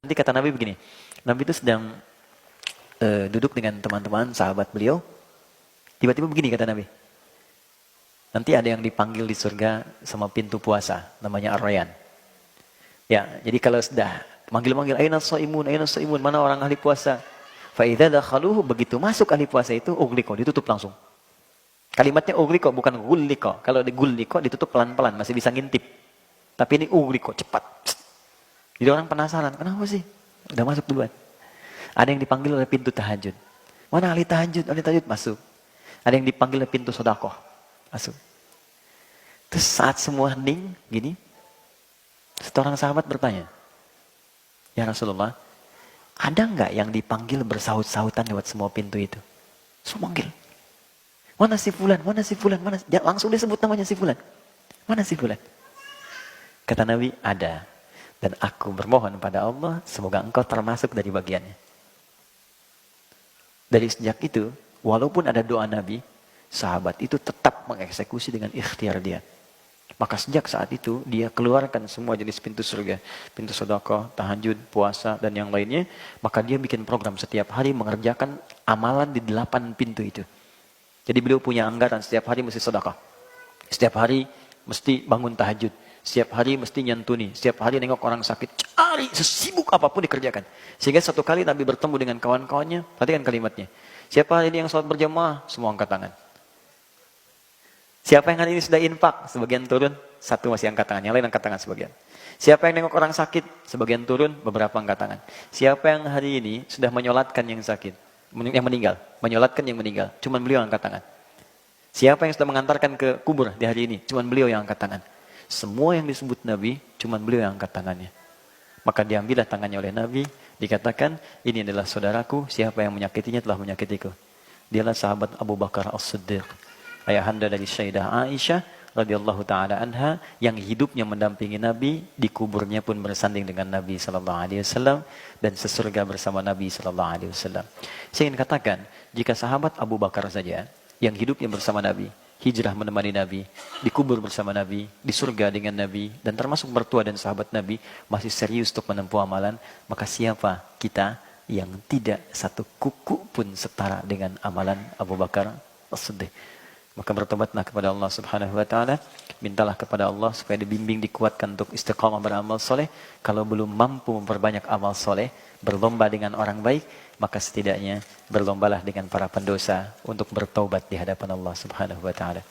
Nanti kata Nabi begini, Nabi itu sedang duduk dengan teman-teman, sahabat beliau, tiba-tiba begini kata Nabi, nanti ada yang dipanggil di surga sama pintu puasa, namanya Ar-Rayyan. Ya, jadi kalau sudah manggil-manggil, aina shaimun, mana orang ahli puasa? Fa idza dakhaluhu, begitu masuk ahli puasa itu, ughliqa, ditutup langsung. Kalimatnya ughliqa, bukan ghulliqa. Kalau di ghulliqa ditutup pelan-pelan, masih bisa ngintip. Tapi ini ughliqa, cepat. Jadi orang penasaran, kenapa sih? Udah masuk duluan. Ada yang dipanggil oleh pintu tahajud. Mana ahli tahajud? Ahli tahajud masuk. Ada yang dipanggil oleh pintu sedekah. Masuk. Terus saat semua hening, gini, seorang sahabat bertanya, ya Rasulullah, ada nggak yang dipanggil bersaut-sautan lewat semua pintu itu? Semua manggil. Mana si fulan, mana si fulan, mana? Langsung disebut namanya si fulan. Mana si fulan? Kata Nabi, ada. Dan aku bermohon pada Allah, semoga engkau termasuk dari bagiannya. Dari sejak itu, walaupun ada doa Nabi, sahabat itu tetap mengeksekusi dengan ikhtiar dia. Maka sejak saat itu, dia keluarkan semua jenis pintu surga. Pintu sedekah, tahajud, puasa, dan yang lainnya. Maka dia bikin program setiap hari mengerjakan amalan di 8 pintu itu. Jadi beliau punya anggaran, setiap hari mesti sedekah. Setiap hari mesti bangun tahajud. Setiap hari mesti nyantuni. Setiap hari nengok orang sakit. Cari sesibuk apapun dikerjakan. Sehingga satu kali Nabi bertemu dengan kawan-kawannya. Perhatikan kalimatnya. Siapa ini yang sholat berjamaah? Semua angkat tangan. Siapa yang hari ini sudah infak? Sebagian turun. Satu masih angkat tangan. Yang lain angkat tangan sebagian. Siapa yang nengok orang sakit? Sebagian turun. Beberapa angkat tangan. Siapa yang hari ini sudah menyolatkan yang sakit? Yang meninggal. Menyolatkan yang meninggal. Cuman beliau angkat tangan. Siapa yang sudah mengantarkan ke kubur di hari ini? Cuman beliau yang angkat tangan. Semua yang disebut Nabi, cuman beliau yang angkat tangannya. Maka diambillah tangannya oleh Nabi, dikatakan, ini adalah saudaraku, siapa yang menyakitinya telah menyakitiku. Dialah sahabat Abu Bakar As-Siddiq, ayahanda dari Sayyidah Aisyah radhiyallahu taala anha, yang hidupnya mendampingi Nabi, di kuburnya pun bersanding dengan Nabi sallallahu alaihi wasallam dan sesurga bersama Nabi sallallahu alaihi wasallam. Saya ingin katakan, jika sahabat Abu Bakar saja yang hidupnya bersama Nabi, hijrah menemani Nabi, dikubur bersama Nabi, di surga dengan Nabi, dan termasuk mertua dan sahabat Nabi, masih serius untuk menempuh amalan, maka siapa kita yang tidak satu kuku pun setara dengan amalan Abu Bakar As-Siddiq? Maka bertobatlah kepada Allah Subhanahu wa taala, mintalah kepada Allah supaya dibimbing, dikuatkan untuk istiqamah beramal soleh. Kalau belum mampu memperbanyak amal soleh, berlomba dengan orang baik, maka setidaknya berlombalah dengan para pendosa untuk bertaubat di hadapan Allah Subhanahu wa taala.